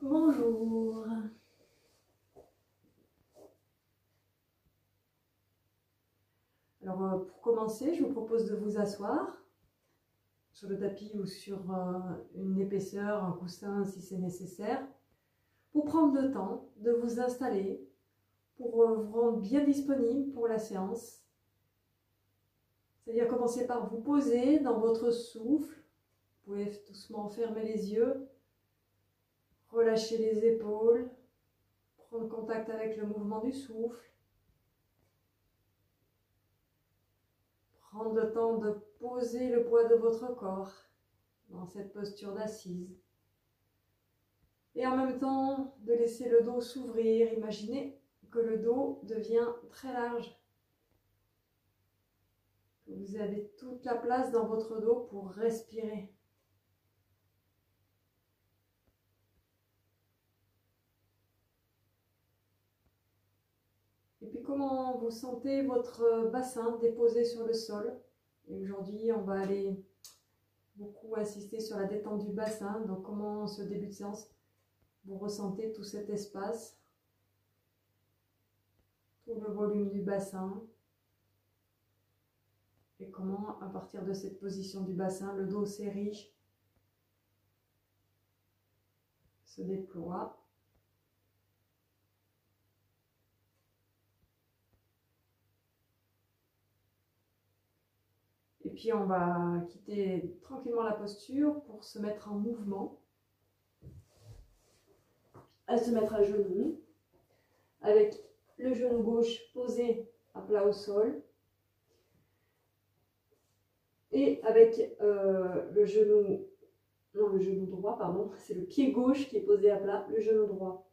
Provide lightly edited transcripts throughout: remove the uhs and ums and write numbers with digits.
Bonjour. Alors pour commencer, je vous propose de vous asseoir sur le tapis ou sur une épaisseur, un coussin si c'est nécessaire, pour prendre le temps de vous installer, pour vous rendre bien disponible pour la séance. C'est-à-dire commencer par vous poser dans votre souffle. Vous pouvez doucement fermer les yeux, relâcher les épaules, prendre contact avec le mouvement du souffle. Prendre le temps de poser le poids de votre corps dans cette posture d'assise. Et en même temps, de laisser le dos s'ouvrir. Imaginez que le dos devient très large. Vous avez toute la place dans votre dos pour respirer. Et puis comment vous sentez votre bassin déposé sur le sol. Et aujourd'hui, on va aller beaucoup insister sur la détente du bassin. Donc comment, en ce début de séance, vous ressentez tout cet espace, tout le volume du bassin. Et comment, à partir de cette position du bassin, le dos s'érige, se déploie. Et puis on va quitter tranquillement la posture pour se mettre en mouvement. À se mettre à genoux, avec le genou gauche posé à plat au sol. Et avec le genou droit, pardon, c'est le pied gauche qui est posé à plat, le genou droit.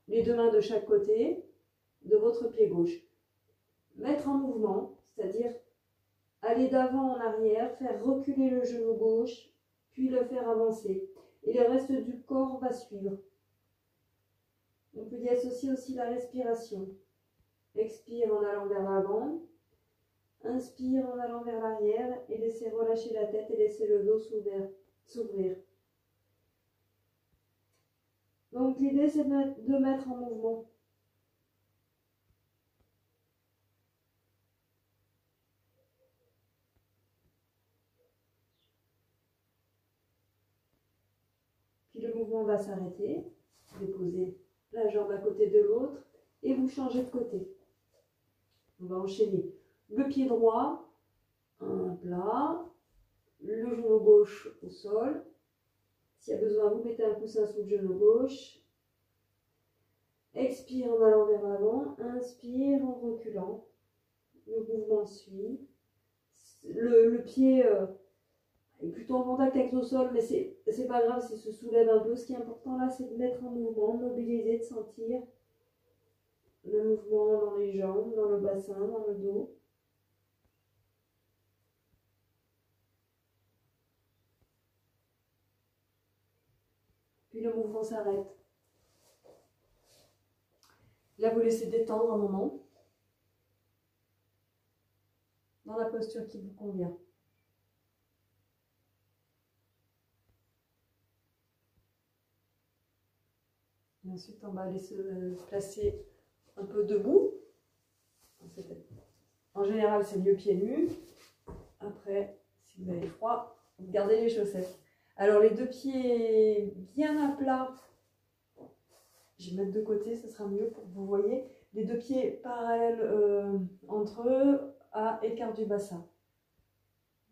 Les deux mains de chaque côté de votre pied gauche. Mettre en mouvement, c'est-à-dire aller d'avant en arrière, faire reculer le genou gauche, puis le faire avancer. Et le reste du corps va suivre. On peut y associer aussi la respiration. Expire en allant vers l'avant. Inspire en allant vers l'arrière et laissez relâcher la tête et laissez le dos s'ouvrir. Donc l'idée c'est de mettre en mouvement. Puis le mouvement va s'arrêter. Déposez la jambe à côté de l'autre et vous changez de côté. On va enchaîner le pied droit, un plat, le genou gauche au sol. S'il y a besoin, vous mettez un coussin sous le genou gauche. Expire en allant vers l'avant, inspire en reculant. Le mouvement suit. Le pied est plutôt en contact avec le sol, mais c'est pas grave s'il se soulève un peu. Ce qui est important là, c'est de mettre en mouvement, de mobiliser, de sentir le mouvement dans les jambes, dans le bassin, dans le dos. Puis le mouvement s'arrête. Là, vous laissez détendre un moment dans la posture qui vous convient. Et ensuite, on va aller se placer un peu debout. En général, c'est mieux pieds nus. Après, si vous avez froid, vous gardez les chaussettes. Alors, les deux pieds bien à plat. Je vais mettre de côté, ce sera mieux pour que vous voyez. Les deux pieds parallèles entre eux, à écart du bassin.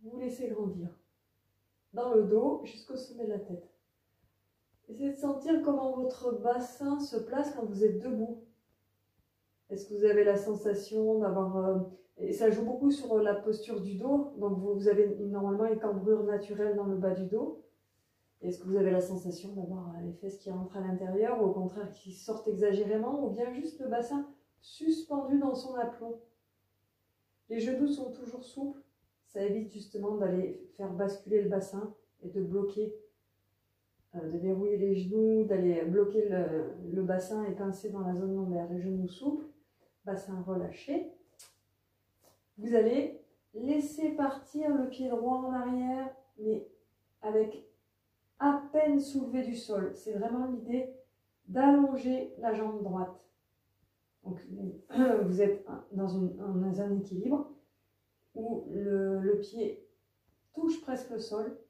Vous laissez grandir dans le dos jusqu'au sommet de la tête. Essayez de sentir comment votre bassin se place quand vous êtes debout. Est-ce que vous avez la sensation d'avoir... et ça joue beaucoup sur la posture du dos. Donc vous avez normalement une cambrure naturelle dans le bas du dos. Est-ce que vous avez la sensation d'avoir les fesses qui rentrent à l'intérieur ou au contraire qui sortent exagérément ou bien juste le bassin suspendu dans son aplomb? Les genoux sont toujours souples. Ça évite justement d'aller faire basculer le bassin et de bloquer, de verrouiller les genoux, d'aller bloquer le bassin et pincer dans la zone lombaire. Les genoux souples, bassin relâché. Vous allez laisser partir le pied droit en arrière, mais avec à peine soulevé du sol. C'est vraiment l'idée d'allonger la jambe droite. Donc, vous êtes dans un équilibre où le pied touche presque le sol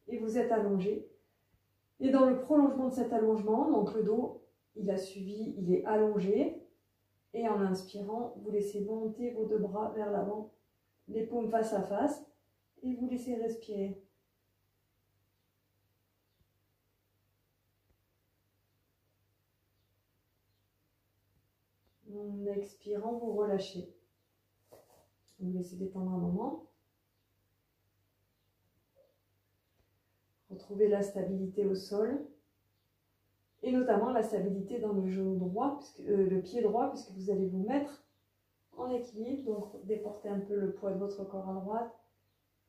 et vous êtes allongé. Et dans le prolongement de cet allongement, donc le dos, il a suivi, il est allongé. Et en inspirant, vous laissez monter vos deux bras vers l'avant, les paumes face à face, et vous laissez respirer. En expirant, vous relâchez. Vous laissez détendre un moment. Retrouvez la stabilité au sol. Et notamment la stabilité dans le genou droit, le pied droit, puisque vous allez vous mettre en équilibre. Donc déportez un peu le poids de votre corps à droite.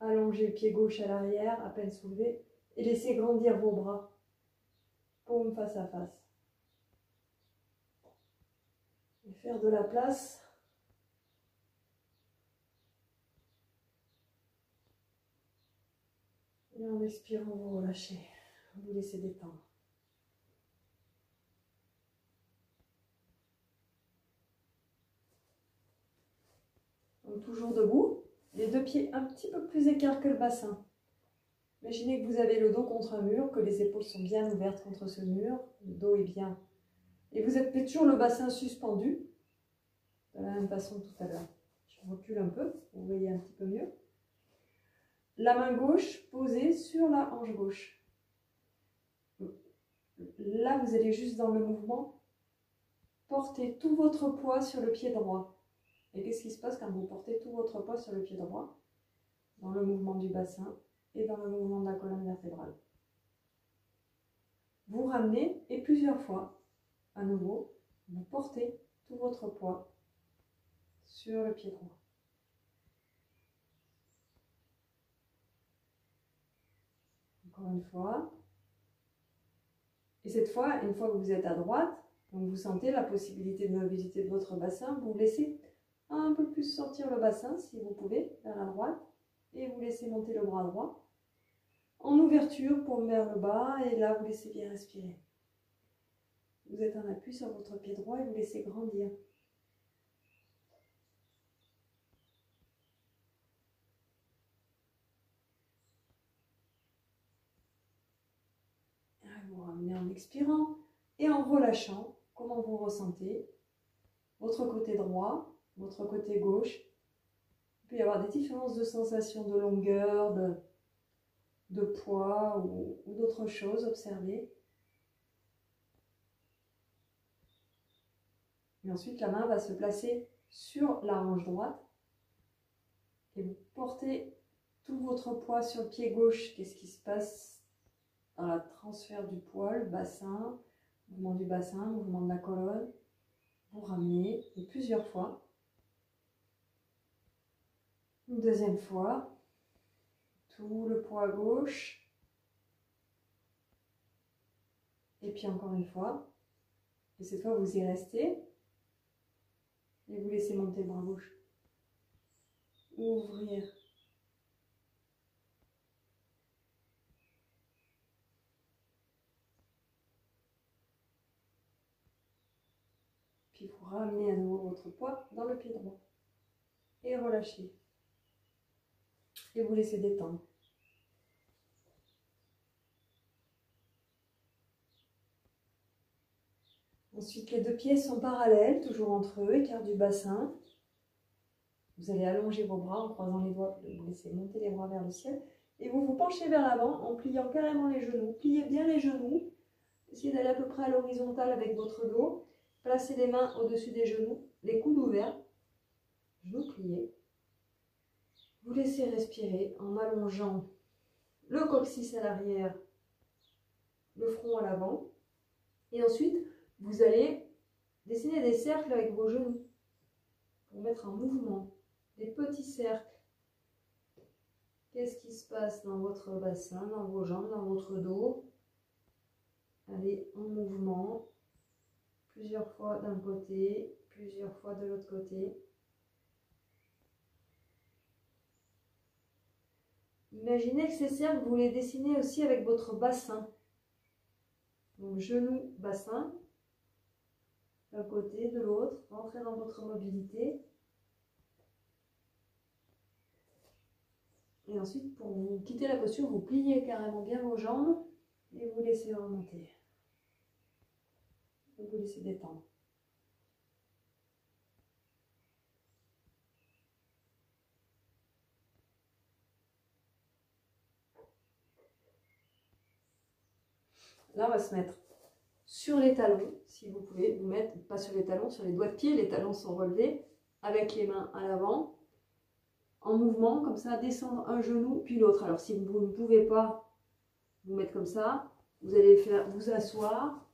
Allongez le pied gauche à l'arrière, à peine soulevé. Et laissez grandir vos bras. Paume face à face. Et faire de la place. Et en expirant, vous relâchez. Vous laissez détendre. Donc toujours debout, les deux pieds un petit peu plus écarts que le bassin. Imaginez que vous avez le dos contre un mur, que les épaules sont bien ouvertes contre ce mur, le dos est bien. Et vous avez toujours le bassin suspendu, de la même façon que tout à l'heure. Je recule un peu, vous voyez un petit peu mieux. La main gauche posée sur la hanche gauche. Là, vous allez juste dans le mouvement porter tout votre poids sur le pied droit. Et qu'est-ce qui se passe quand vous portez tout votre poids sur le pied droit? Dans le mouvement du bassin et dans le mouvement de la colonne vertébrale. Vous ramenez et plusieurs fois, à nouveau, vous portez tout votre poids sur le pied droit. Encore une fois. Et cette fois, une fois que vous êtes à droite, donc vous sentez la possibilité de mobilité de votre bassin, vous laissez un peu plus sortir le bassin, si vous pouvez, vers la droite, et vous laissez monter le bras droit, en ouverture pour vers le bas, et là, vous laissez bien respirer. Vous êtes en appui sur votre pied droit et vous laissez grandir. Vous ramenez en expirant et en relâchant, comment vous ressentez votre côté droit, votre côté gauche. Il peut y avoir des différences de sensations de longueur, de poids ou d'autres choses observées. Et ensuite, la main va se placer sur la hanche droite et vous portez tout votre poids sur le pied gauche. Qu'est-ce qui se passe dans le transfert du poids, le bassin, mouvement du bassin, mouvement de la colonne. Vous ramenez et plusieurs fois. Une deuxième fois, tout le poids à gauche. Et puis encore une fois. Et cette fois, vous y restez. Et vous laissez monter le bras gauche. Ouvrir. Puis vous ramenez à nouveau votre poids dans le pied droit. Et relâchez. Et vous laissez détendre. Ensuite, les deux pieds sont parallèles, toujours entre eux, écart du bassin. Vous allez allonger vos bras en croisant les doigts, vous laissez monter les bras vers le ciel. Et vous vous penchez vers l'avant en pliant carrément les genoux. Pliez bien les genoux. Essayez d'aller à peu près à l'horizontale avec votre dos. Placez les mains au-dessus des genoux, les coudes ouverts. Genoux pliés. Vous laissez respirer en allongeant le coccyx à l'arrière, le front à l'avant. Et ensuite, vous allez dessiner des cercles avec vos genoux pour mettre en mouvement des petits cercles. Qu'est-ce qui se passe dans votre bassin, dans vos jambes, dans votre dos? Allez en mouvement, plusieurs fois d'un côté, plusieurs fois de l'autre côté. Imaginez que ces cercles, vous les dessinez aussi avec votre bassin. Donc genou, bassin. d'un côté, de l'autre, rentrez dans votre mobilité. Et ensuite, pour vous quitter la posture, vous pliez carrément bien vos jambes et vous laissez remonter. Et vous laissez détendre. Là, on va se mettre sur les talons, si vous pouvez vous mettre, pas sur les talons, sur les doigts de pied, les talons sont relevés, avec les mains à l'avant, en mouvement, comme ça, descendre un genou, puis l'autre. Alors, si vous ne pouvez pas vous mettre comme ça, vous allez faire vous asseoir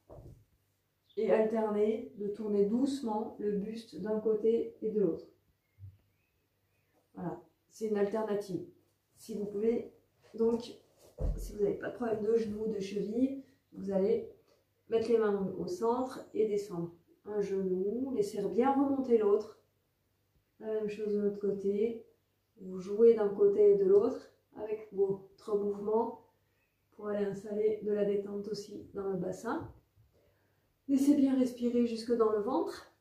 et alterner, de tourner doucement le buste d'un côté et de l'autre. Voilà, c'est une alternative. Si vous pouvez, donc, si vous n'avez pas de problème de genoux, de cheville, vous allez mettre les mains au centre et descendre. Un genou, laissez bien remonter l'autre. La même chose de l'autre côté. Vous jouez d'un côté et de l'autre avec votre mouvement pour aller installer de la détente aussi dans le bassin. Laissez bien respirer jusque dans le ventre.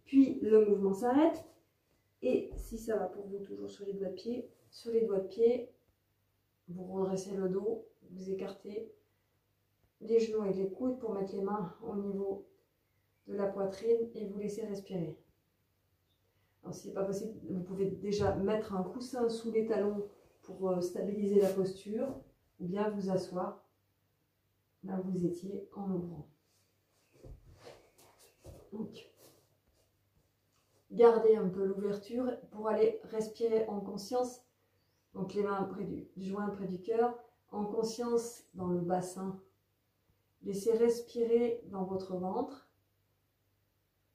Puis le mouvement s'arrête. Et si ça va pour vous, toujours sur les doigts de pied, vous redressez le dos, vous écartez les genoux et les coudes pour mettre les mains au niveau de la poitrine et vous laissez respirer. Alors si ce n'est pas possible, vous pouvez déjà mettre un coussin sous les talons pour stabiliser la posture ou bien vous asseoir là où vous étiez en ouvrant. Donc, gardez un peu l'ouverture pour aller respirer en conscience. Donc les mains près du joint, près du cœur, en conscience dans le bassin. Laissez respirer dans votre ventre.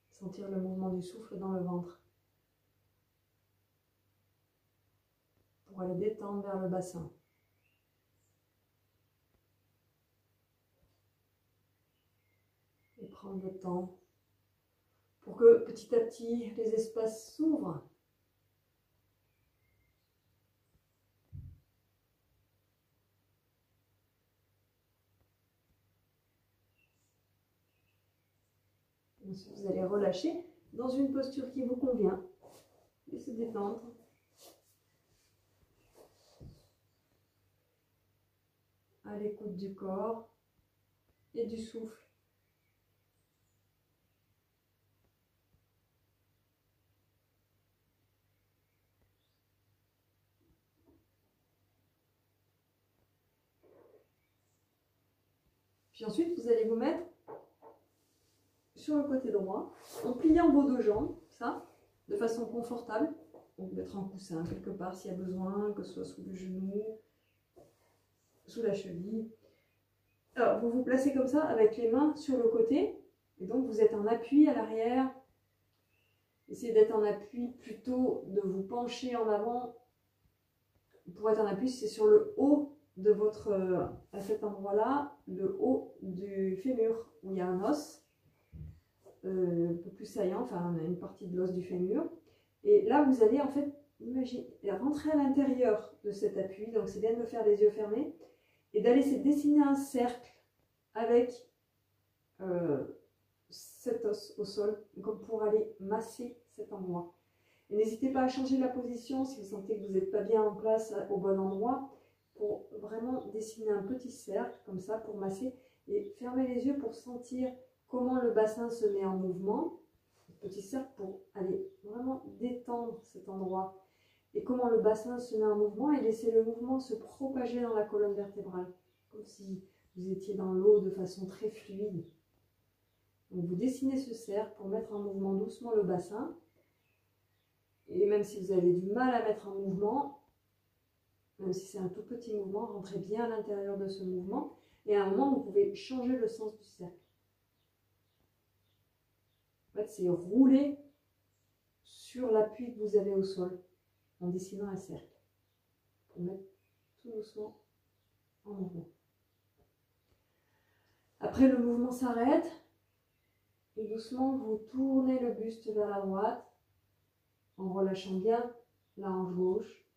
Sentir le mouvement du souffle dans le ventre. Pour aller détendre vers le bassin. Et prendre le temps pour que petit à petit les espaces s'ouvrent. Ensuite, vous allez relâcher dans une posture qui vous convient et se détendre. À l'écoute du corps et du souffle. Puis ensuite, vous allez vous mettre sur le côté droit, en pliant vos deux jambes, ça, de façon confortable. Donc mettre un coussin quelque part s'il y a besoin, que ce soit sous le genou, sous la cheville. Alors, vous vous placez comme ça, avec les mains sur le côté, et donc vous êtes en appui à l'arrière. Essayez d'être en appui, plutôt de vous pencher en avant. Pour être en appui, c'est sur le haut de votre, à cet endroit-là, le haut du fémur, où il y a un os. Un peu plus saillant, enfin on a une partie de l'os du fémur. Et là, vous allez en fait, imaginez, rentrer à l'intérieur de cet appui, donc c'est bien de le faire les yeux fermés, et d'aller dessiner un cercle avec cet os au sol, comme pour aller masser cet endroit. Et n'hésitez pas à changer la position si vous sentez que vous n'êtes pas bien en place au bon endroit, pour vraiment dessiner un petit cercle comme ça pour masser, et fermer les yeux pour sentir comment le bassin se met en mouvement, petit cercle pour aller vraiment détendre cet endroit, et comment le bassin se met en mouvement et laisser le mouvement se propager dans la colonne vertébrale, comme si vous étiez dans l'eau de façon très fluide. Donc vous dessinez ce cercle pour mettre en mouvement doucement le bassin, et même si vous avez du mal à mettre en mouvement, même si c'est un tout petit mouvement, rentrez bien à l'intérieur de ce mouvement, et à un moment vous pouvez changer le sens du cercle. En fait, c'est rouler sur l'appui que vous avez au sol en dessinant un cercle pour mettre tout doucement en mouvement. Après, le mouvement s'arrête et doucement vous tournez le buste vers la droite en relâchant bien la hanche gauche.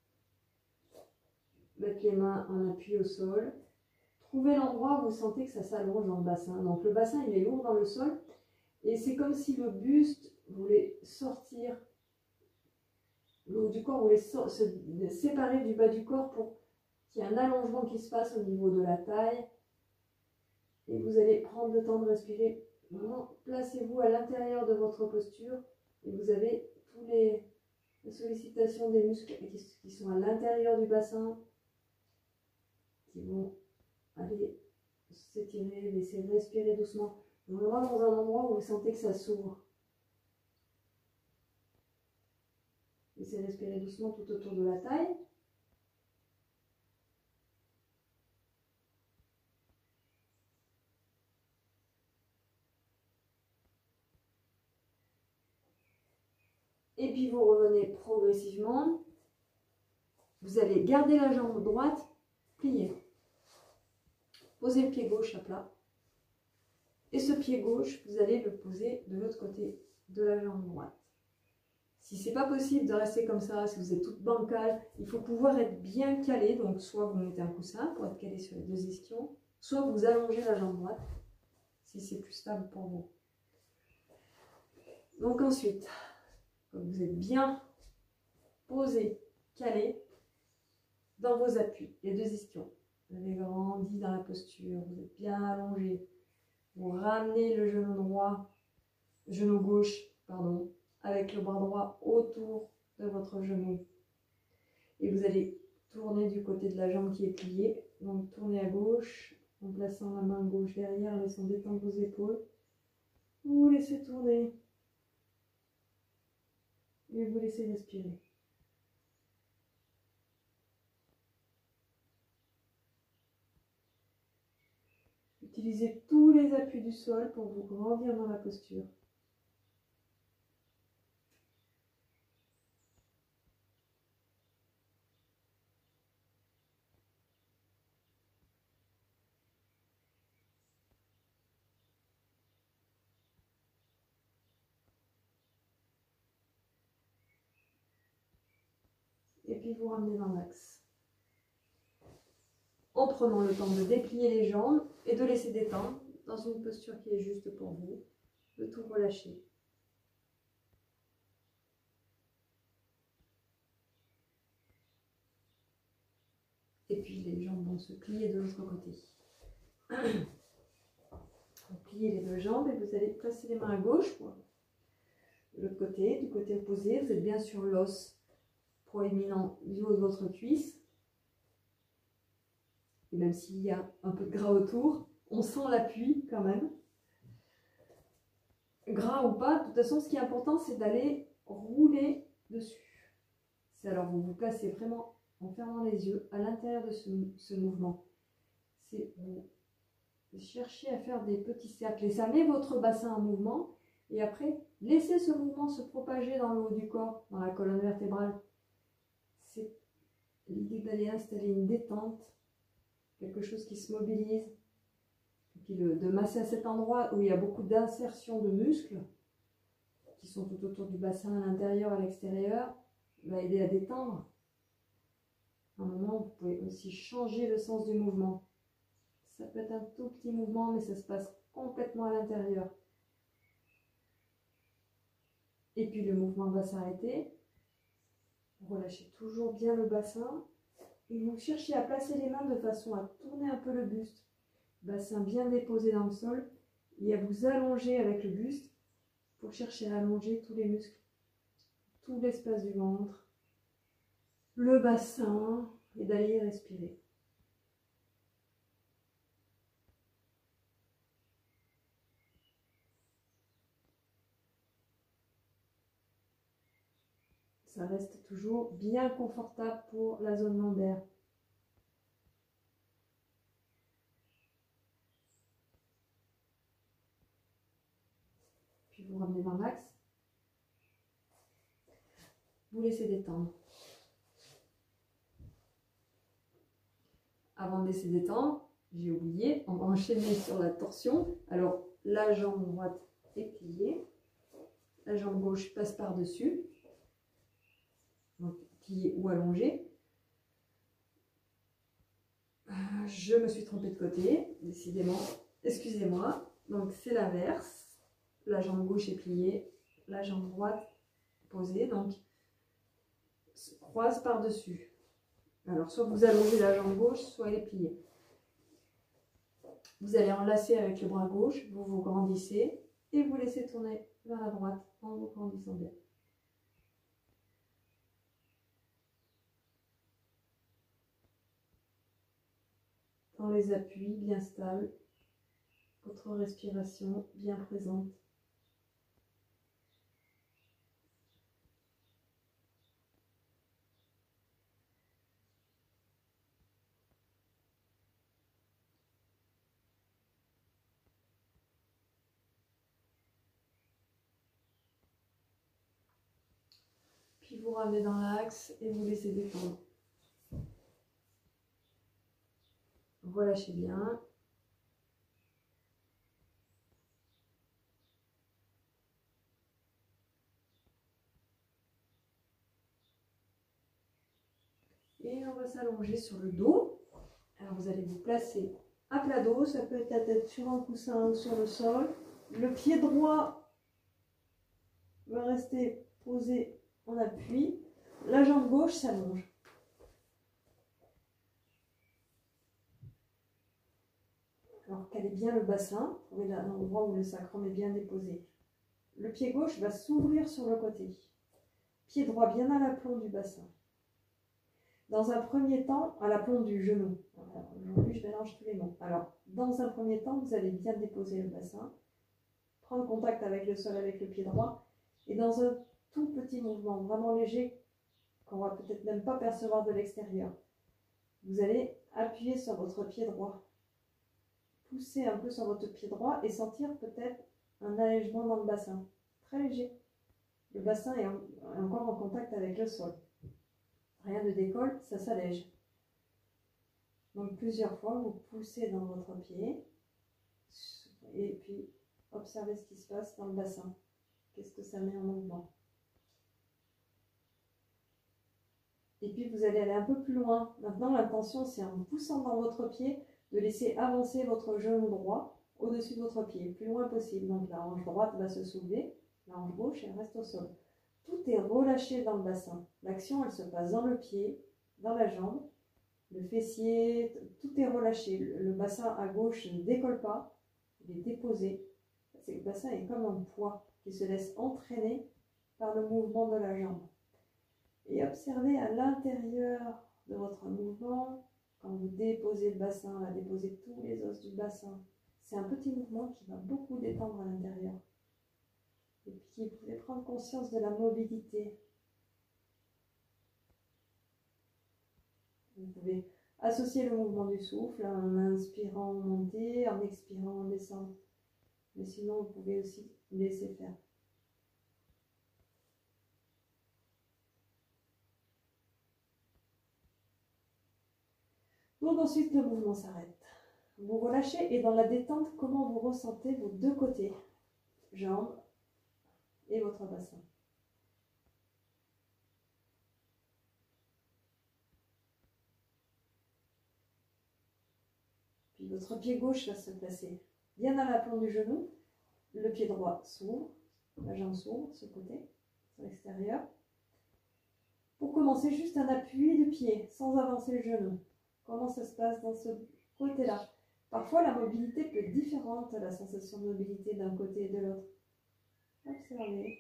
mettre les mains en appui au sol. Trouvez l'endroit où vous sentez que ça s'allonge dans le bassin. Donc le bassin, il est lourd dans le sol. Et c'est comme si le buste voulait sortir, le haut du corps voulait se séparer du bas du corps pour qu'il y ait un allongement qui se passe au niveau de la taille. Et vous allez prendre le temps de respirer. Vraiment, placez-vous à l'intérieur de votre posture et vous avez toutes les sollicitations des muscles qui sont à l'intérieur du bassin qui vont aller s'étirer, laisser respirer doucement. Vraiment dans un endroit où vous sentez que ça s'ouvre. Laissez respirer doucement tout autour de la taille. Et puis vous revenez progressivement. Vous allez garder la jambe droite, plier. Posez le pied gauche à plat. Et ce pied gauche, vous allez le poser de l'autre côté de la jambe droite. Si ce n'est pas possible de rester comme ça, si vous êtes toute bancale, il faut pouvoir être bien calé. Donc soit vous mettez un coussin pour être calé sur les deux ischions, soit vous allongez la jambe droite, si c'est plus stable pour vous. Donc ensuite, quand vous êtes bien posé, calé, dans vos appuis, les deux ischions, vous avez grandi dans la posture, vous êtes bien allongé, vous ramenez le genou gauche, pardon, avec le bras droit autour de votre genou. Et vous allez tourner du côté de la jambe qui est pliée. Donc tournez à gauche en plaçant la main gauche derrière, laissant détendre vos épaules. Vous laissez tourner. Et vous laissez respirer. Utilisez tous les appuis du sol pour vous grandir dans la posture. Et puis vous ramenez dans l'axe. En prenant le temps de déplier les jambes et de laisser détendre dans une posture qui est juste pour vous, de tout relâcher. Et puis les jambes vont se plier de l'autre côté. Vous pliez les deux jambes et vous allez placer les mains à gauche pour l'autre côté, du côté opposé. Vous êtes bien sur l'os proéminent du haut de votre cuisse. Et même s'il y a un peu de gras autour, on sent l'appui quand même. Gras ou pas, de toute façon, ce qui est important, c'est d'aller rouler dessus. C'est alors vous vous placez vraiment en fermant les yeux à l'intérieur de ce mouvement. C'est vous cherchez à faire des petits cercles et ça met votre bassin en mouvement. Et après, laissez ce mouvement se propager dans le haut du corps, dans la colonne vertébrale. C'est l'idée d'aller installer une détente, quelque chose qui se mobilise, et puis de masser à cet endroit où il y a beaucoup d'insertion de muscles, qui sont tout autour du bassin, à l'intérieur, à l'extérieur, va aider à détendre. À un moment, vous pouvez aussi changer le sens du mouvement. Ça peut être un tout petit mouvement, mais ça se passe complètement à l'intérieur. Et puis le mouvement va s'arrêter. Vous relâchez toujours bien le bassin. Et vous cherchez à placer les mains de façon à tourner un peu le buste. Bassin bien déposé dans le sol. Et à vous allonger avec le buste pour chercher à allonger tous les muscles. Tout l'espace du ventre. Le bassin. Et d'aller respirer. Ça reste toujours bien confortable pour la zone lombaire. Puis vous ramenez dans l'axe. Vous laissez détendre. Avant de laisser détendre, j'ai oublié, on va enchaîner sur la torsion. Alors, la jambe droite est pliée. La jambe gauche passe par-dessus. Donc, pliée ou allongée. je me suis trompée de côté, décidément. Excusez-moi. Donc c'est l'inverse. La jambe gauche est pliée, la jambe droite posée. Donc se croise par-dessus. Alors soit vous allongez la jambe gauche, soit elle est pliée. Vous allez enlacer avec le bras gauche, vous vous grandissez et vous laissez tourner vers la droite en vous grandissant bien. Dans les appuis bien stables, votre respiration bien présente. Puis vous ramenez dans l'axe et vous laissez détendre. Relâchez bien. Et on va s'allonger sur le dos. Alors vous allez vous placer à plat dos, ça peut être la tête sur un coussin ou sur le sol. Le pied droit va rester posé en appui. La jambe gauche s'allonge. Alors calez bien le bassin, trouvez l'endroit où le sacrum est bien déposé. Le pied gauche va s'ouvrir sur le côté. Pied droit bien à l'aplomb du bassin. Dans un premier temps, à l'aplomb du genou. Aujourd'hui, je mélange tous les mots. Alors, dans un premier temps, vous allez bien déposer le bassin, prendre contact avec le sol avec le pied droit, et dans un tout petit mouvement, vraiment léger, qu'on va peut-être même pas percevoir de l'extérieur, vous allez appuyer sur votre pied droit, pousser un peu sur votre pied droit et sentir peut-être un allègement dans le bassin, très léger. Le bassin est encore en contact avec le sol. Rien ne décolle, ça s'allège. Donc plusieurs fois, vous poussez dans votre pied et puis observez ce qui se passe dans le bassin. Qu'est-ce que ça met en mouvement? Et puis vous allez aller un peu plus loin. Maintenant, l'intention, c'est en poussant dans votre pied, de laisser avancer votre genou droit au-dessus de votre pied, le plus loin possible. Donc la hanche droite va se soulever, la hanche gauche, elle reste au sol. Tout est relâché dans le bassin. L'action, elle se passe dans le pied, dans la jambe, le fessier, tout est relâché. Le bassin à gauche ne décolle pas, il est déposé. Le bassin est comme un poids qui se laisse entraîner par le mouvement de la jambe. Et observez à l'intérieur de votre mouvement, quand vous déposez le bassin, là, déposez tous les os du bassin. C'est un petit mouvement qui va beaucoup détendre à l'intérieur. Et puis vous pouvez prendre conscience de la mobilité. Vous pouvez associer le mouvement du souffle en inspirant, monter, en expirant, descendre. Mais sinon, vous pouvez aussi laisser faire. Donc ensuite, le mouvement s'arrête. Vous relâchez et dans la détente, comment vous ressentez vos deux côtés, jambes et votre bassin. Puis votre pied gauche va se placer bien à l'aplomb du genou. Le pied droit s'ouvre, la jambe s'ouvre, ce côté, sur l'extérieur. Pour commencer, juste un appui du pied, sans avancer le genou. Comment ça se passe dans ce côté-là? Parfois, la mobilité peut être différente, la sensation de mobilité d'un côté et de l'autre. Observez.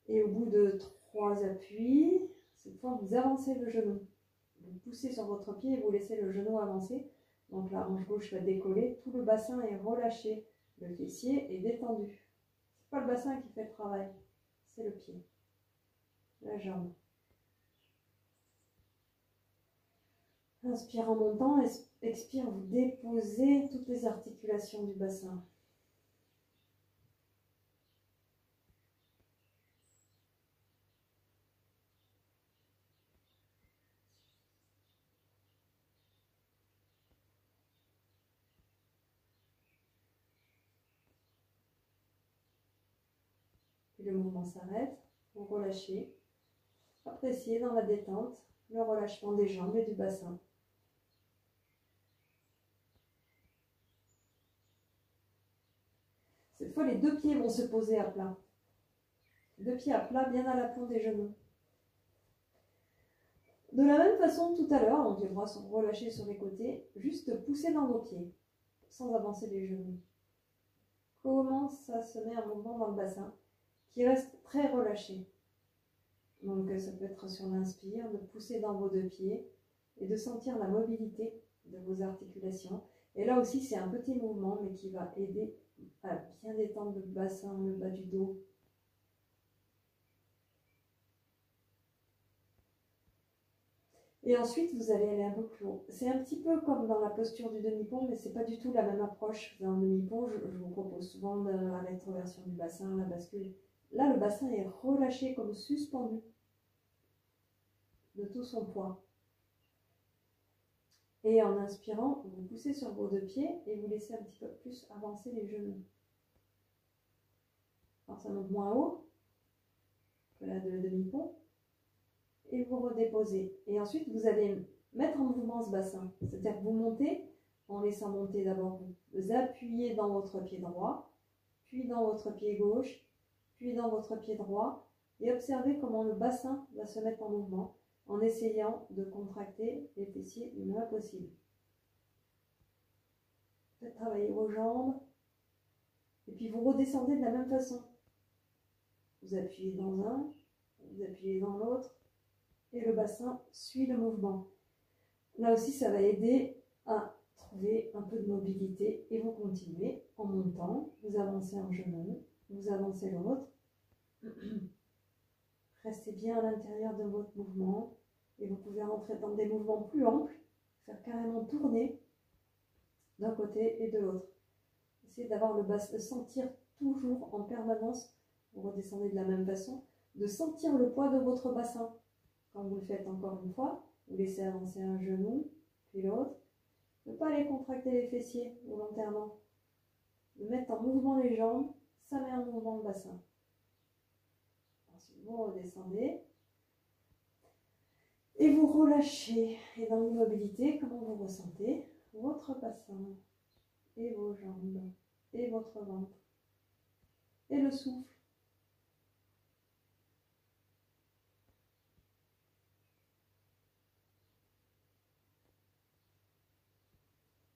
Et au bout de 3 appuis, cette fois, vous avancez le genou. Vous poussez sur votre pied et vous laissez le genou avancer. Donc la hanche gauche va décoller, tout le bassin est relâché. Le fessier est détendu. Ce n'est pas le bassin qui fait le travail, c'est le pied, la jambe. Inspire en montant, expire, vous déposez toutes les articulations du bassin. Puis le mouvement s'arrête, vous relâchez. appréciez dans la détente le relâchement des jambes et du bassin. Cette fois, les deux pieds vont se poser à plat. Deux pieds à plat, bien à l'aplomb des genoux. De la même façon que tout à l'heure, donc les bras sont relâchés sur les côtés, juste pousser dans vos pieds, sans avancer les genoux. Comment ça se met en mouvement dans le bassin, qui reste très relâché. Donc ça peut être sur l'inspire, de pousser dans vos deux pieds et de sentir la mobilité de vos articulations. Et là aussi, c'est un petit mouvement, mais qui va aider à bien détendre le bassin, le bas du dos. Et ensuite, vous allez aller un peu plus haut. C'est un petit peu comme dans la posture du demi-pont, mais ce n'est pas du tout la même approche. Dans le demi-pont, je vous propose souvent la rétroversion du bassin, la bascule. Là, le bassin est relâché comme suspendu de tout son poids. Et en inspirant, vous poussez sur vos deux pieds et vous laissez un petit peu plus avancer les genoux. Alors ça monte moins haut que la de demi-pont. Et vous redéposez. Et ensuite, vous allez mettre en mouvement ce bassin. C'est-à-dire que vous montez, en laissant monter d'abord, vous appuyez dans votre pied droit, puis dans votre pied gauche, puis dans votre pied droit, et observez comment le bassin va se mettre en mouvement, en essayant de contracter les fessiers du moins possible. Faites travailler vos jambes, et puis vous redescendez de la même façon. Vous appuyez dans un, vous appuyez dans l'autre, et le bassin suit le mouvement. Là aussi, ça va aider à trouver un peu de mobilité et vous continuez en montant. Vous avancez un genou, vous avancez l'autre. Restez bien à l'intérieur de votre mouvement et vous pouvez rentrer dans des mouvements plus amples, faire carrément tourner d'un côté et de l'autre. Essayez d'avoir le bassin, de sentir toujours en permanence, vous redescendez de la même façon, de sentir le poids de votre bassin. Quand vous le faites encore une fois, vous laissez avancer un genou, puis l'autre. Ne pas aller contracter les fessiers volontairement. De mettre en mouvement les jambes, ça met en mouvement le bassin. Ensuite, vous redescendez. Et vous relâchez. Et dans l'immobilité, comment vous ressentez votre bassin, et vos jambes, et votre ventre, et le souffle.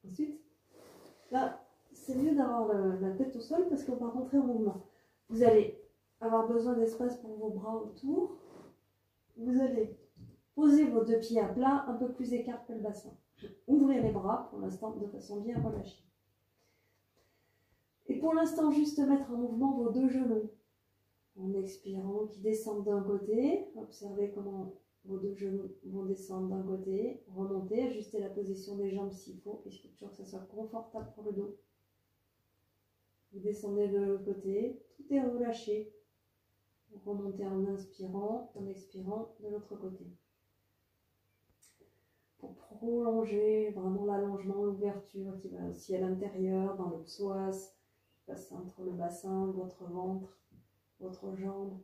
Ensuite, là, c'est mieux d'avoir la tête au sol parce qu'on va rentrer en mouvement. Vous allez avoir besoin d'espace pour vos bras autour. Vous allez poser vos deux pieds à plat, un peu plus écarts que le bassin. Ouvrez les bras pour l'instant de façon bien relâchée. Et pour l'instant, juste mettre en mouvement vos deux genoux. En expirant, qui descendent d'un côté. Observez comment vos deux genoux vont descendre d'un côté, remonter, ajuster la position des jambes s'il faut, et toujours que ça soit confortable pour le dos. Vous descendez de l'autre côté, tout est relâché. Vous remontez en inspirant, en expirant de l'autre côté. Pour prolonger vraiment l'allongement, l'ouverture qui va aussi à l'intérieur, dans le psoas, qui passe entre le bassin, votre ventre, votre jambe.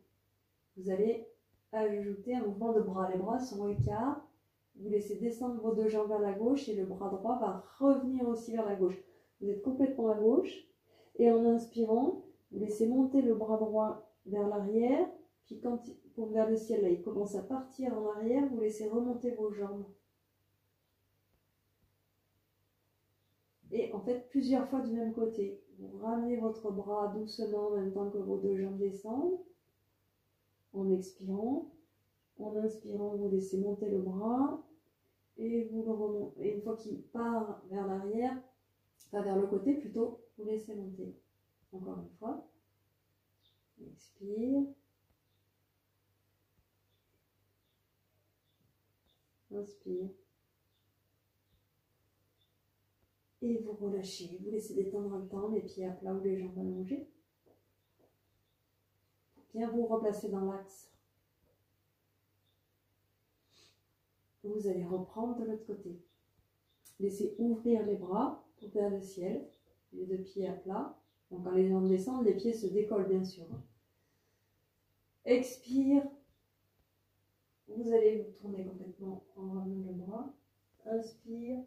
Vous allez ajouter un mouvement de bras. Les bras sont au écart. Vous laissez descendre vos deux jambes vers la gauche et le bras droit va revenir aussi vers la gauche. Vous êtes complètement à gauche. Et en inspirant, vous laissez monter le bras droit vers l'arrière. Puis quand pour vers le ciel, là, il commence à partir en arrière, vous laissez remonter vos jambes. Et en fait, plusieurs fois du même côté. Vous ramenez votre bras doucement en même temps que vos deux jambes descendent. En expirant, en inspirant, vous laissez monter le bras et vous le remontez. Et une fois qu'il part vers l'arrière, pas vers le côté plutôt, vous laissez monter. Encore une fois. Expire. Inspire. Et vous relâchez. Vous laissez détendre un temps les pieds à plat ou les jambes allongées. Bien vous replacer dans l'axe. Vous allez reprendre de l'autre côté. Laissez ouvrir les bras vers le ciel, les deux pieds à plat. Donc quand les jambes descendent, les pieds se décollent bien sûr. Expire vous allez vous tourner complètement en ramenant le bras. Inspire.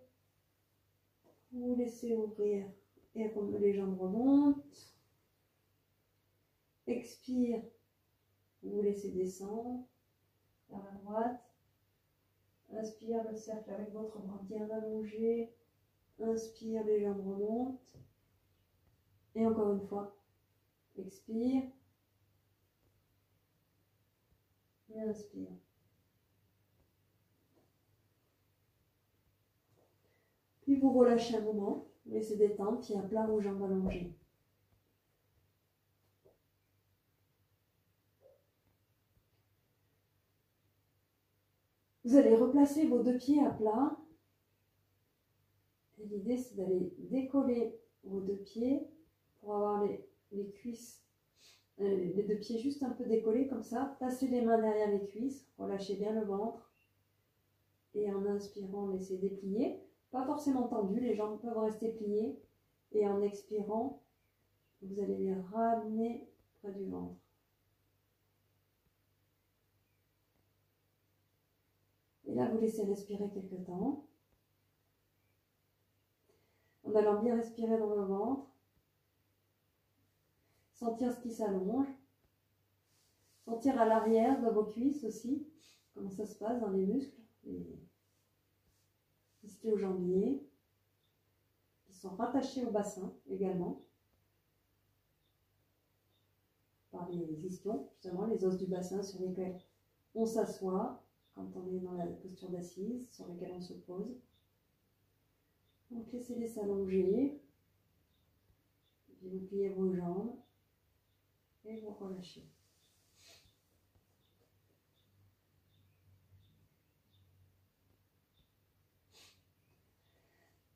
Vous laissez ouvrir et les jambes remontent. Expire. Vous laissez descendre vers la droite. Inspire le cercle avec votre bras bien allongé. Inspire, les jambes remontent. Et encore une fois. Expire. Et inspire. Puis vous relâchez un moment. Laissez détendre, pieds à plat ou jambes allongées. Vous allez replacer vos deux pieds à plat. Et l'idée, c'est d'aller décoller vos deux pieds pour avoir les cuisses, les deux pieds juste un peu décollés comme ça. Passez les mains derrière les cuisses, relâchez bien le ventre. Et en inspirant, laissez déplier. Pas forcément tendu, les jambes peuvent rester pliées. Et en expirant, vous allez les ramener près du ventre. Et là, vous laissez respirer quelques temps. En allant bien respirer dans le ventre. Sentir ce qui s'allonge. Sentir à l'arrière de vos cuisses aussi, comment ça se passe dans les muscles, les ischio-jambiers, qui sont rattachés au bassin également, par les ischions, justement les os du bassin sur lesquels on s'assoit quand on est dans la posture d'assise, sur laquelle on se pose. Donc laissez-les s'allonger, puis vous pliez vos jambes et vous relâchez.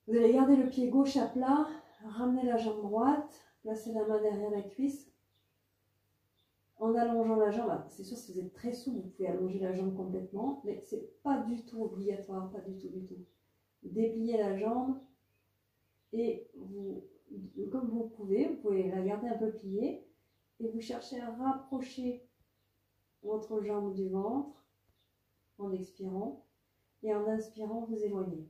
Vous allez garder le pied gauche à plat, ramener la jambe droite, placer la main derrière la cuisse. En allongeant la jambe, c'est sûr si vous êtes très souple, vous pouvez allonger la jambe complètement, mais ce n'est pas du tout obligatoire, pas du tout, du tout. Dépliez la jambe et comme vous pouvez la garder un peu pliée et vous cherchez à rapprocher votre jambe du ventre en expirant et en inspirant, vous éloignez.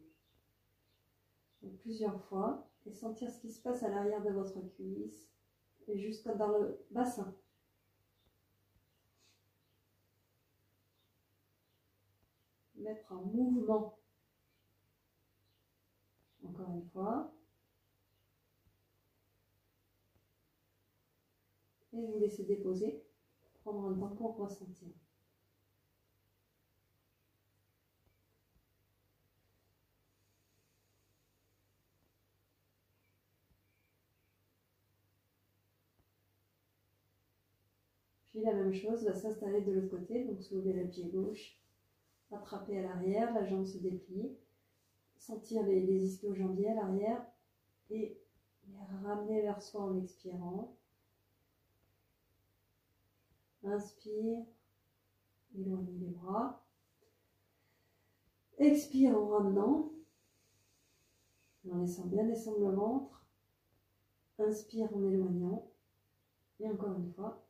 Donc, plusieurs fois et sentir ce qui se passe à l'arrière de votre cuisse et jusque dans le bassin. Mettre en mouvement. Encore une fois. Et vous laissez déposer. Prendre un temps pour ressentir. Puis la même chose va s'installer de l'autre côté. Donc soulevez le pied gauche. Attraper à l'arrière, la jambe se déplie, sentir les ischio-jambiers à l'arrière et les ramener vers soi en expirant. Inspire, éloignez les bras. Expire en ramenant, en laissant bien descendre le ventre. Inspire en éloignant. Et encore une fois.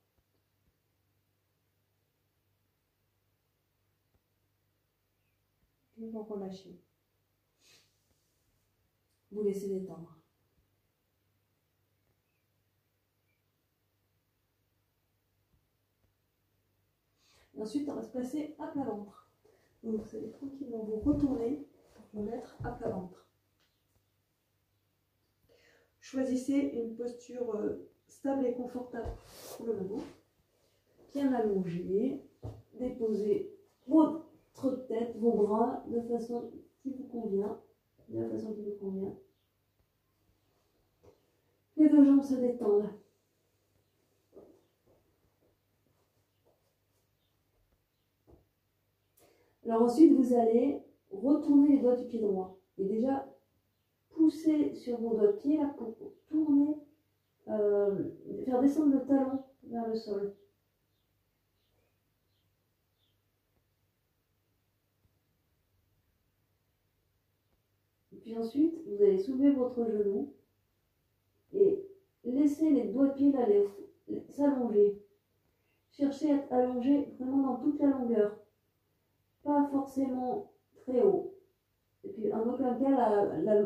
Et vous relâchez. Vous laissez détendre. Et ensuite, on va se placer à plat ventre. Donc vous allez tranquillement vous retourner pour vous mettre à plat ventre. Choisissez une posture stable et confortable pour le moment. Bien allongé. Déposez votre tête, vos bras de façon qui vous convient. De la façon qui vous convient. Les deux jambes se détendent. Alors ensuite, vous allez retourner les doigts du pied droit. Et déjà, pousser sur vos doigts de pied là, pour tourner, faire descendre le talon vers le sol. Et puis ensuite, vous allez soulever votre genou et laisser les doigts de pied là, s'allonger. Cherchez à être allongé vraiment dans toute la longueur. pas forcément très haut. Et puis en aucun cas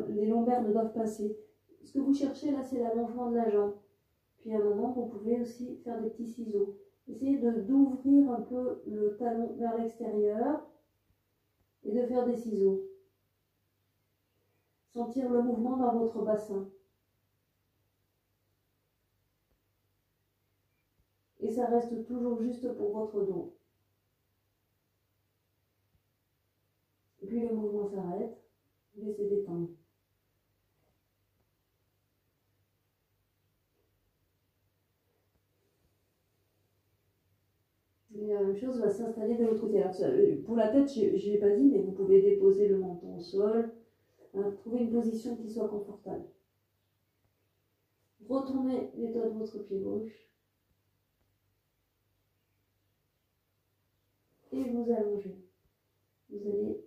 les lombaires ne doivent passer. Ce que vous cherchez là, c'est l'allongement de la jambe. Puis à un moment, vous pouvez aussi faire des petits ciseaux. Essayez d'ouvrir un peu le talon vers l'extérieur et de faire des ciseaux. Sentir le mouvement dans votre bassin. Et ça reste toujours juste pour votre dos. Et puis le mouvement s'arrête, vous laissez détendre. Et la même chose va s'installer de l'autre côté. Alors, pour la tête, je ne l'ai pas dit, mais vous pouvez déposer le menton au sol. Hein, trouver une position qui soit confortable. Retournez les doigts de votre pied gauche. Et vous allongez. Vous allez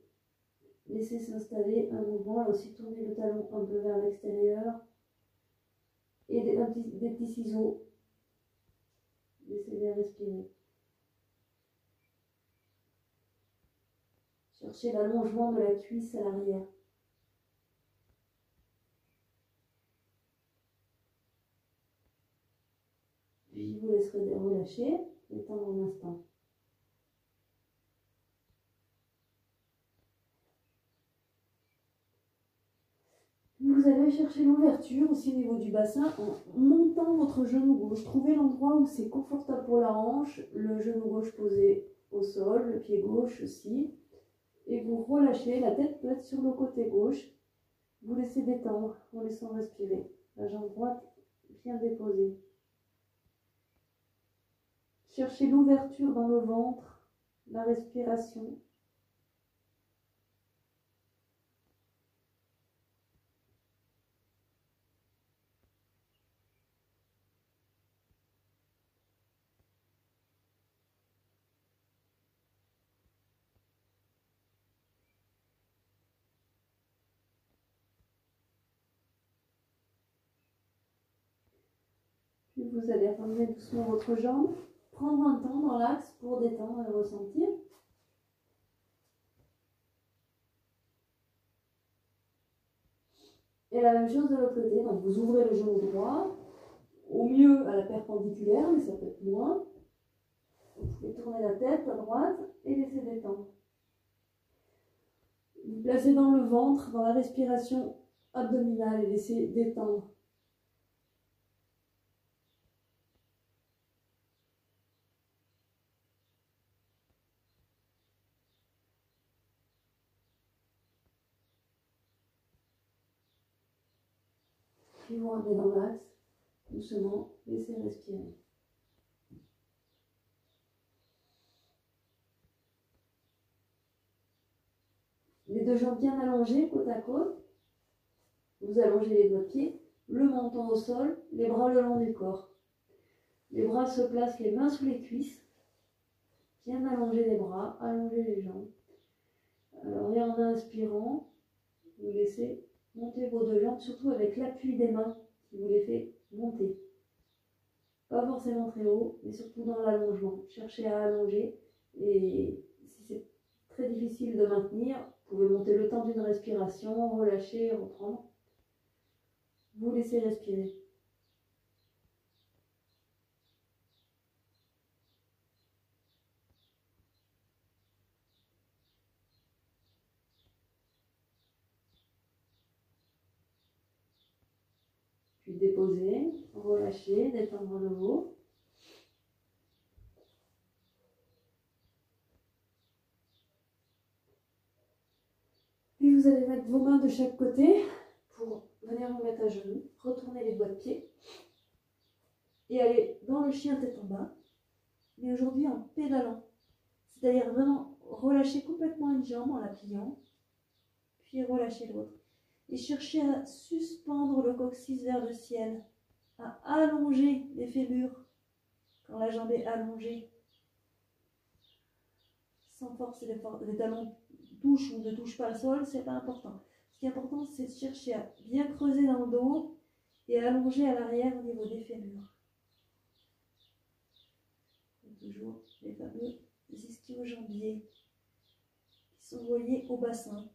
laisser s'installer un mouvement. Là aussi, tournez le talon un peu vers l'extérieur. Et des petits ciseaux. Laissez-les respirer. Cherchez l'allongement de la cuisse à l'arrière. Puis vous laisserez relâcher, détendre un instant. Vous allez chercher l'ouverture aussi au niveau du bassin en montant votre genou gauche. Trouvez l'endroit où c'est confortable pour la hanche, le genou gauche posé au sol, le pied gauche aussi. Et vous relâchez, la tête peut être sur le côté gauche. Vous laissez détendre en laissant respirer. La jambe droite bien déposée. Cherchez l'ouverture dans le ventre, la respiration. Puis vous allez ramener doucement votre jambe, prendre un temps dans l'axe pour détendre et ressentir. Et la même chose de l'autre côté, donc vous ouvrez le genou droit, au mieux à la perpendiculaire, mais ça peut être moins. Vous pouvez tourner la tête à droite et laisser détendre. Vous placez dans le ventre, dans la respiration abdominale et laissez détendre. Puis vous rentrez dans l'axe, doucement, laissez respirer. Les deux jambes bien allongées, côte à côte. Vous allongez les doigts de pied, le menton au sol, les bras le long du corps. Les bras se placent, les mains sous les cuisses. Bien allonger les bras, allonger les jambes. Alors, et en inspirant, vous laissez monter vos deux jambes, surtout avec l'appui des mains qui vous les fait monter. Pas forcément très haut, mais surtout dans l'allongement. Cherchez à allonger et si c'est très difficile de maintenir, vous pouvez monter le temps d'une respiration, relâcher et reprendre. Vous laissez respirer. Puis déposer, relâcher, détendre le haut. Puis vous allez mettre vos mains de chaque côté pour venir vous mettre à genoux. Retournez les doigts de pied. Et aller dans le chien tête en bas. Mais aujourd'hui en pédalant. C'est-à-dire vraiment relâcher complètement une jambe en la pliant. Puis relâcher l'autre. Et chercher à suspendre le coccyx vers le ciel. À allonger les fémurs quand la jambe est allongée. Sans force, les talons touchent ou ne touchent pas le sol, c'est pas important. Ce qui est important, c'est de chercher à bien creuser dans le dos et à allonger à l'arrière au niveau des fémurs. Et toujours les fameux ischio-jambiers. sont reliés au bassin.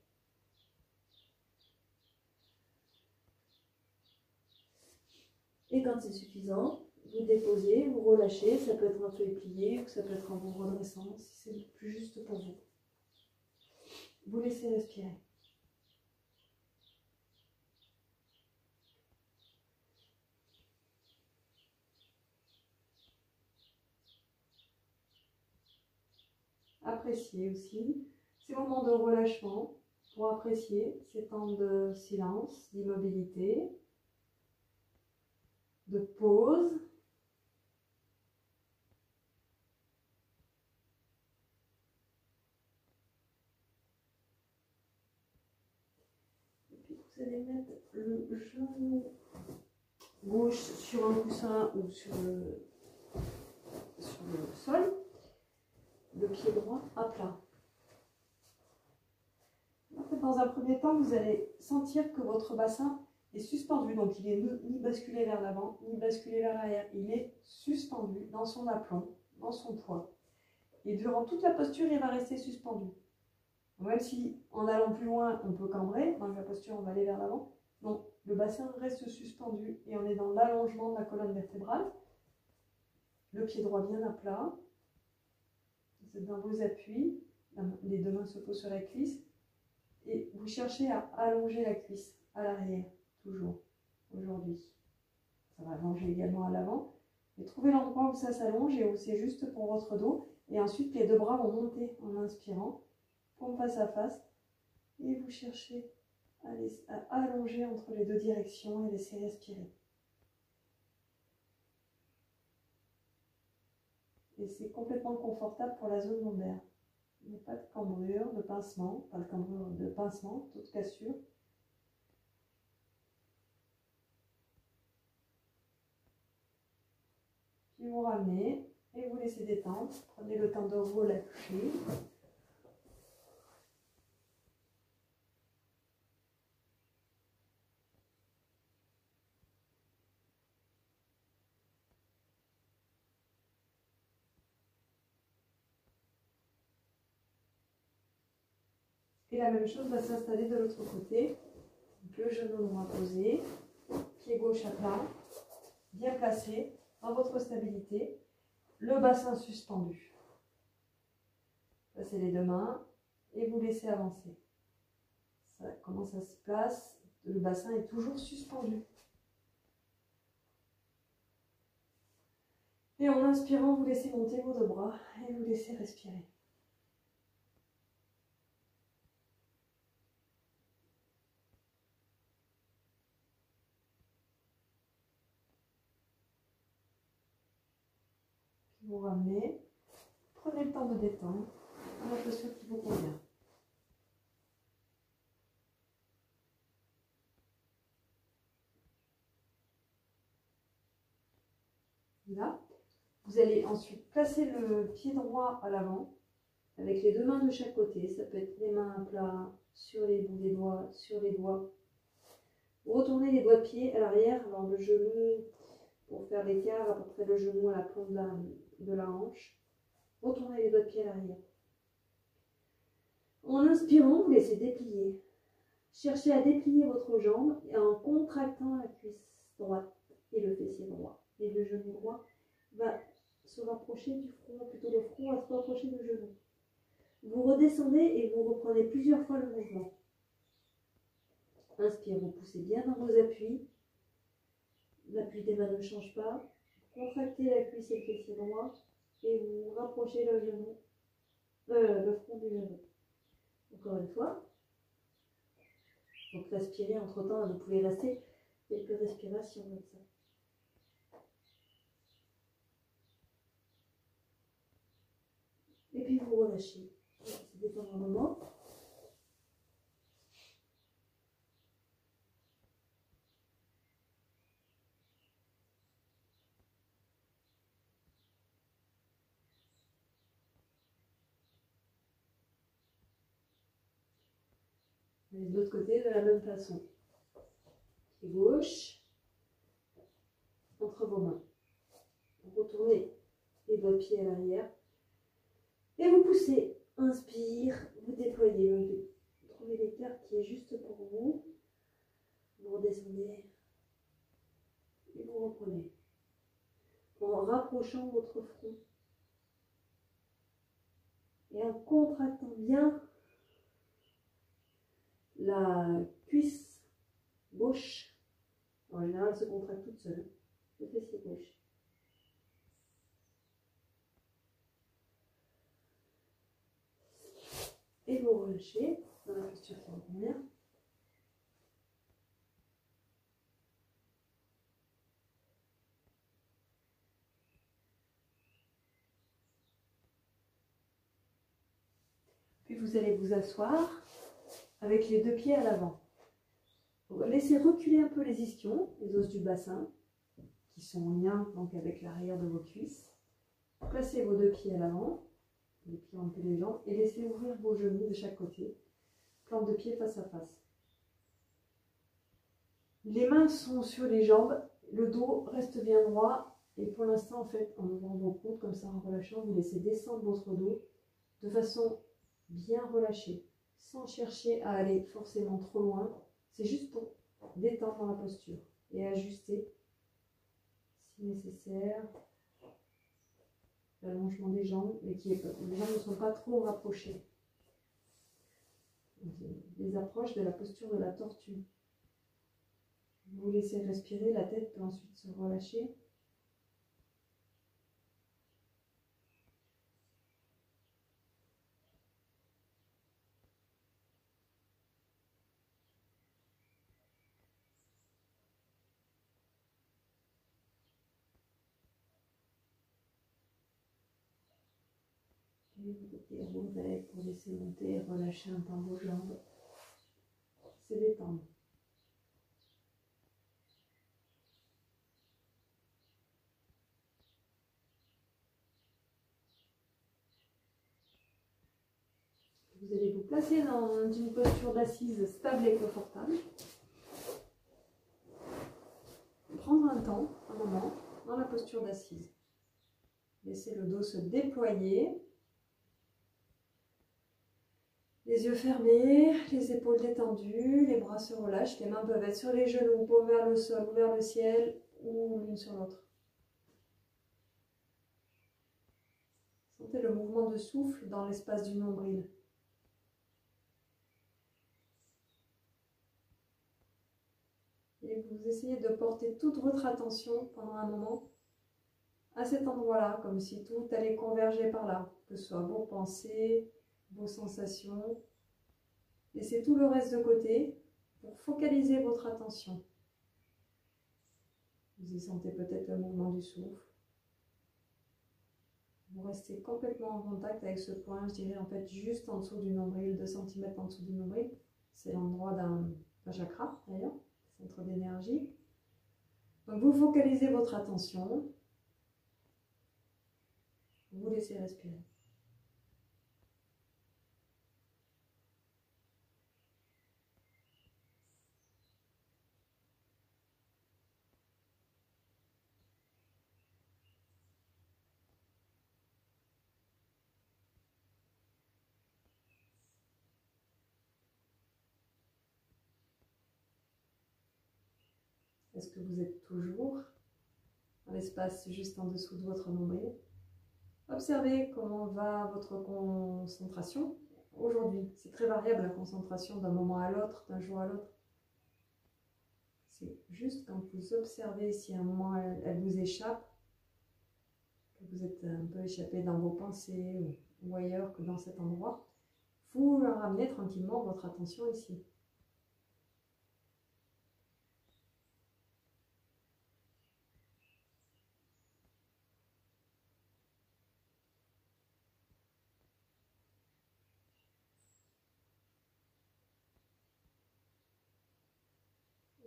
Et quand c'est suffisant, vous déposez, vous relâchez, ça peut être un feuille plié ou ça peut être en vous redressant si c'est le plus juste pour vous. Vous laissez respirer. Appréciez aussi ces moments de relâchement pour apprécier ces temps de silence, d'immobilité, de pause. Et puis vous allez mettre le genou gauche sur un coussin ou sur le sol, le pied droit à plat. En fait, dans un premier temps, vous allez sentir que votre bassin est suspendu, donc il n'est ni basculé vers l'avant, ni basculé vers l'arrière. Il est suspendu dans son aplomb, dans son poids. Et durant toute la posture, il va rester suspendu. Même si, en allant plus loin, on peut cambrer, dans la posture, on va aller vers l'avant. Non, le bassin reste suspendu et on est dans l'allongement de la colonne vertébrale. Le pied droit bien à plat. Vous êtes dans vos appuis. Les deux mains se posent sur la cuisse. Et vous cherchez à allonger la cuisse à l'arrière, toujours, aujourd'hui. Ça va allonger également à l'avant. Et trouvez l'endroit où ça s'allonge et où c'est juste pour votre dos. Et ensuite, les deux bras vont monter en inspirant, paume face à face. Et vous cherchez à allonger entre les deux directions et laisser respirer. Et c'est complètement confortable pour la zone lombaire. Il n'y a pas de cambrure, de pincement, pas de cambrure, de pincement, toute cassure. Puis vous ramenez et vous laissez détendre. Prenez le temps de relâcher. Et la même chose va s'installer de l'autre côté. Donc le genou droit posé, pied gauche à plat, bien placé dans votre stabilité, le bassin suspendu. Passez les deux mains et vous laissez avancer. Comment ça se place? Le bassin est toujours suspendu. Et en inspirant, vous laissez monter vos deux bras et vous laissez respirer. Vous ramenez, prenez le temps de détendre dans la posture qui vous convient. Là, vous allez ensuite placer le pied droit à l'avant avec les deux mains de chaque côté. Ça peut être les mains à plat sur les bouts des doigts, sur les doigts. Vous retournez les doigts de pied à l'arrière, alors le genou pour faire l'écart, à peu près le genou à la plombe de la hanche. Retournez les doigts de pied à l'arrière. En inspirant, vous laissez déplier. Cherchez à déplier votre jambe en contractant la cuisse droite et le fessier droit. Et le genou droit va se rapprocher du front, plutôt le front va se rapprocher du genou. Vous redescendez et vous reprenez plusieurs fois le mouvement. Inspire, vous poussez bien dans vos appuis. L'appui des mains ne change pas. Contractez la cuisse et le fessier droit et vous rapprochez le genou, le front du genou. Encore une fois. Donc respirez entre temps, vous pouvez rester quelques respirations comme ça. Et puis vous relâchez. C'est détendre un moment. Et de l'autre côté, de la même façon. Pied gauche, entre vos mains. Vous retournez les doigts de pied à l'arrière. Et vous poussez. Inspire, vous déployez travaillez. Trouvez l'écart qui est juste pour vous. Vous redescendez et vous reprenez. En rapprochant votre front. Et en contractant bien la cuisse gauche. En général, elle se contracte toute seule. Le fessier gauche. Et vous relâchez dans la posture qui vous convient. Puis vous allez vous asseoir avec les deux pieds à l'avant. Laissez reculer un peu les ischions, les os du bassin, qui sont en lien donc avec l'arrière de vos cuisses. Placez vos deux pieds à l'avant, les pieds entre les jambes, et laissez ouvrir vos genoux de chaque côté. Plante de pied face à face. Les mains sont sur les jambes, le dos reste bien droit, et pour l'instant, en fait, en ouvrant vos coudes, comme ça, en relâchant, vous laissez descendre votre dos de façon bien relâchée, sans chercher à aller forcément trop loin. C'est juste pour détendre la posture et ajuster, si nécessaire, l'allongement des jambes, mais les jambes ne sont pas trop rapprochées. Les approches de la posture de la tortue. Vous laissez respirer, la tête peut ensuite se relâcher. Et vous déroulez pour laisser monter et relâcher un peu vos jambes. C'est détendre. Vous allez vous placer dans une posture d'assise stable et confortable. Prendre un temps, un moment, dans la posture d'assise. Laissez le dos se déployer. Les yeux fermés, les épaules détendues, les bras se relâchent. Les mains peuvent être sur les genoux, paume vers le sol ou vers le ciel, ou l'une sur l'autre. Sentez le mouvement de souffle dans l'espace du nombril. Et vous essayez de porter toute votre attention pendant un moment à cet endroit-là, comme si tout allait converger par là, que ce soit vos pensées, vos sensations. Laissez tout le reste de côté pour focaliser votre attention. Vous y sentez peut-être le mouvement du souffle. Vous restez complètement en contact avec ce point, je dirais en fait juste en dessous du nombril, 2 cm en dessous du nombril. C'est l'endroit d'un chakra d'ailleurs, centre d'énergie. Donc vous focalisez votre attention. Vous laissez respirer. Est-ce que vous êtes toujours dans l'espace juste en dessous de votre nombril? Observez comment va votre concentration aujourd'hui. C'est très variable la concentration d'un moment à l'autre, d'un jour à l'autre. C'est juste quand vous observez si à un moment elle vous échappe, que vous êtes un peu échappé dans vos pensées ou ailleurs que dans cet endroit, vous ramenez tranquillement votre attention ici.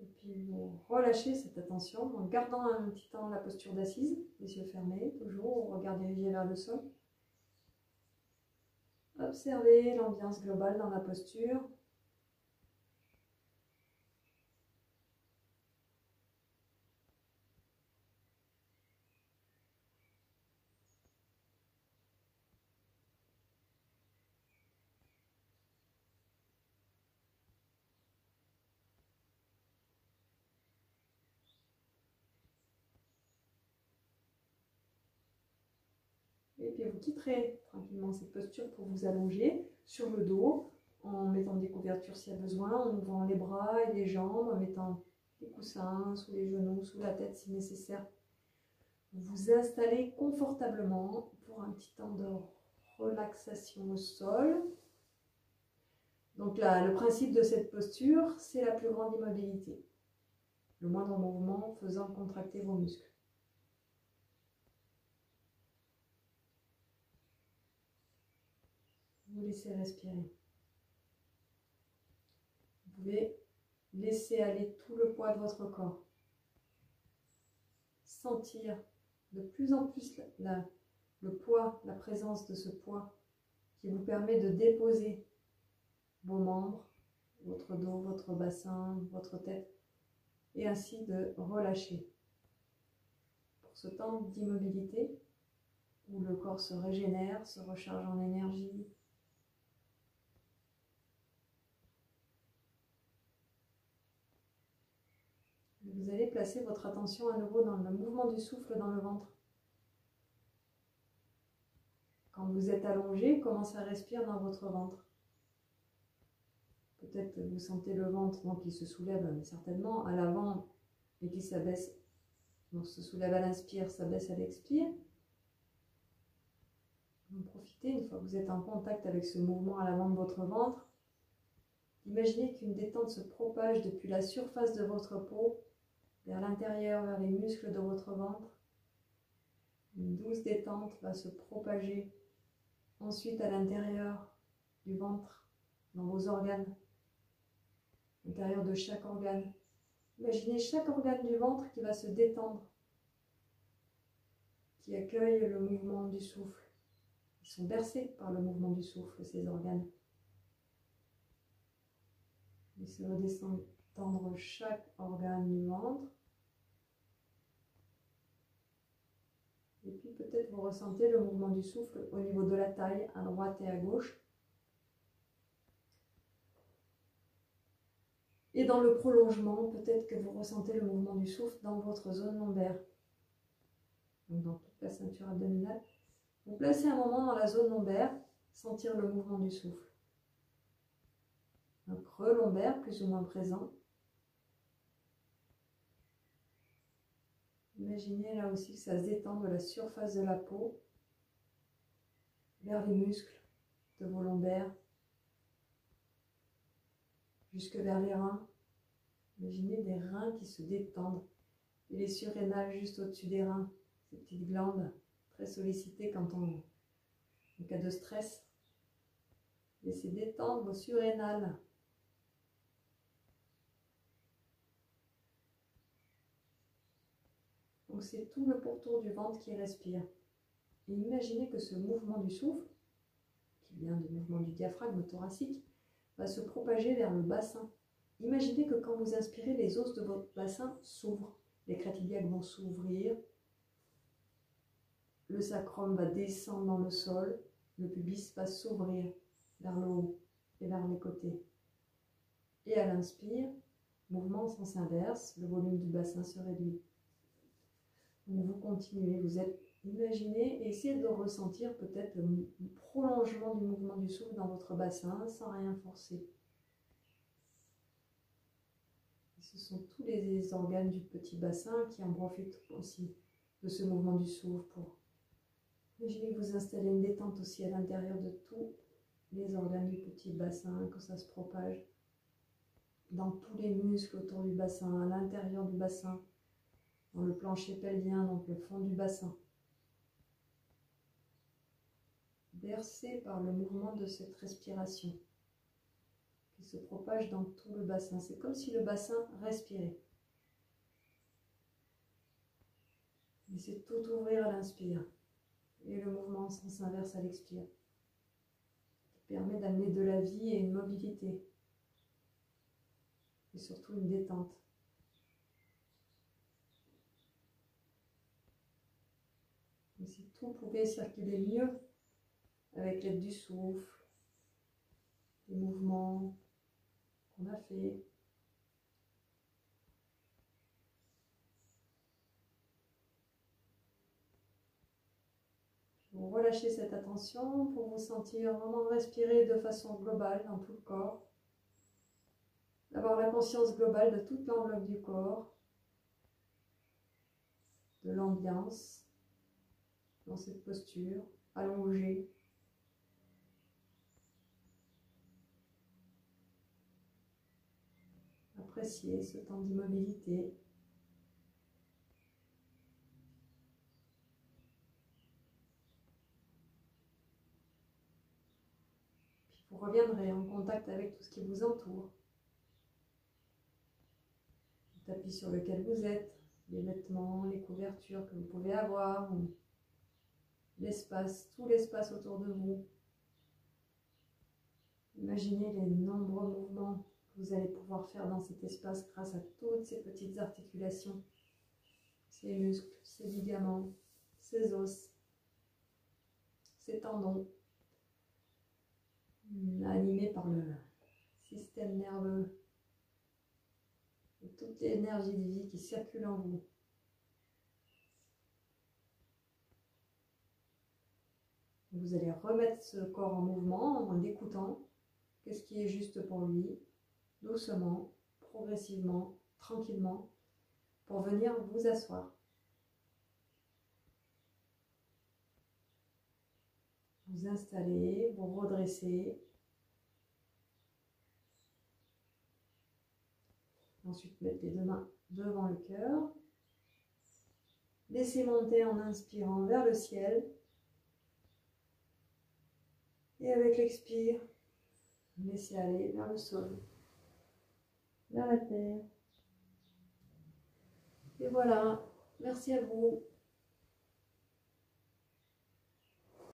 Et puis vous relâchez cette attention en gardant un petit temps la posture d'assise, les yeux fermés, toujours, regard dirigé vers le sol. Observez l'ambiance globale dans la posture. Et puis vous quitterez tranquillement cette posture pour vous allonger sur le dos, en mettant des couvertures s'il y a besoin, en ouvrant les bras et les jambes, en mettant des coussins sous les genoux, sous la tête si nécessaire. Vous vous installez confortablement pour un petit temps de relaxation au sol. Donc là, le principe de cette posture, c'est la plus grande immobilité. Le moindre mouvement faisant contracter vos muscles. Vous laissez respirer. Vous pouvez laisser aller tout le poids de votre corps. Sentir de plus en plus le poids, la présence de ce poids qui vous permet de déposer vos membres, votre dos, votre bassin, votre tête, et ainsi de relâcher. Pour ce temps d'immobilité, où le corps se régénère, se recharge en énergie, vous allez placer votre attention à nouveau dans le mouvement du souffle dans le ventre. Quand vous êtes allongé, comment ça respire dans votre ventre? Peut-être que vous sentez le ventre qui se soulève, mais certainement à l'avant et qui s'abaisse. Donc se soulève à l'inspire, s'abaisse à l'expire. Vous profitez, une fois que vous êtes en contact avec ce mouvement à l'avant de votre ventre, imaginez qu'une détente se propage depuis la surface de votre peau vers l'intérieur, vers les muscles de votre ventre. Une douce détente va se propager ensuite à l'intérieur du ventre, dans vos organes, à l'intérieur de chaque organe. Imaginez chaque organe du ventre qui va se détendre, qui accueille le mouvement du souffle. Ils sont bercés par le mouvement du souffle, ces organes. Laissez redescendre chaque organe du ventre. Et puis peut-être vous ressentez le mouvement du souffle au niveau de la taille, à droite et à gauche. Et dans le prolongement, peut-être que vous ressentez le mouvement du souffle dans votre zone lombaire. Donc dans toute la ceinture abdominale. Vous placez un moment dans la zone lombaire, sentir le mouvement du souffle. Un creux lombaire plus ou moins présent. Imaginez là aussi que ça se détend de la surface de la peau vers les muscles de vos lombaires, jusque vers les reins. Imaginez des reins qui se détendent et les surrénales juste au-dessus des reins, ces petites glandes très sollicitées en cas de stress. Laissez détendre vos surrénales. Donc c'est tout le pourtour du ventre qui respire. Et imaginez que ce mouvement du souffle, qui vient du mouvement du diaphragme thoracique, va se propager vers le bassin. Imaginez que quand vous inspirez, les os de votre bassin s'ouvrent. Les crêtes iliaques vont s'ouvrir. Le sacrum va descendre dans le sol. Le pubis va s'ouvrir vers le haut et vers les côtés. Et à l'inspire, mouvement en sens inverse, le volume du bassin se réduit. Donc vous continuez, imaginez, essayez de ressentir peut-être le prolongement du mouvement du souffle dans votre bassin sans rien forcer. Et ce sont tous les organes du petit bassin qui en profitent aussi de ce mouvement du souffle pour imaginez que vous installez une détente aussi à l'intérieur de tous les organes du petit bassin, que ça se propage dans tous les muscles autour du bassin, à l'intérieur du bassin, dans le plancher pelvien, donc le fond du bassin. Bercé par le mouvement de cette respiration qui se propage dans tout le bassin. C'est comme si le bassin respirait. Laissez tout ouvrir à l'inspire et le mouvement en sens inverse à l'expire, qui permet d'amener de la vie et une mobilité et surtout une détente. Et si tout pouvait circuler mieux avec l'aide du souffle, des mouvements qu'on a fait. Vous Vous relâchez cette attention pour vous sentir vraiment respirer de façon globale dans tout le corps. D'avoir la conscience globale de toute l'enveloppe du corps, de l'ambiance dans cette posture allongée. Appréciez ce temps d'immobilité. Puis vous reviendrez en contact avec tout ce qui vous entoure. Le tapis sur lequel vous êtes, les vêtements, les couvertures que vous pouvez avoir, l'espace, tout l'espace autour de vous. Imaginez les nombreux mouvements que vous allez pouvoir faire dans cet espace grâce à toutes ces petites articulations, ces muscles, ces ligaments, ces os, ces tendons, animés par le système nerveux et toute l'énergie de vie qui circule en vous. Vous allez remettre ce corps en mouvement en écoutant qu'est-ce qui est juste pour lui, doucement, progressivement, tranquillement, pour venir vous asseoir. Vous installez, vous redressez. Ensuite, mettez les deux mains devant le cœur. Laissez monter en inspirant vers le ciel. Et avec l'expire, laissez aller vers le sol, vers la terre. Et voilà, merci à vous.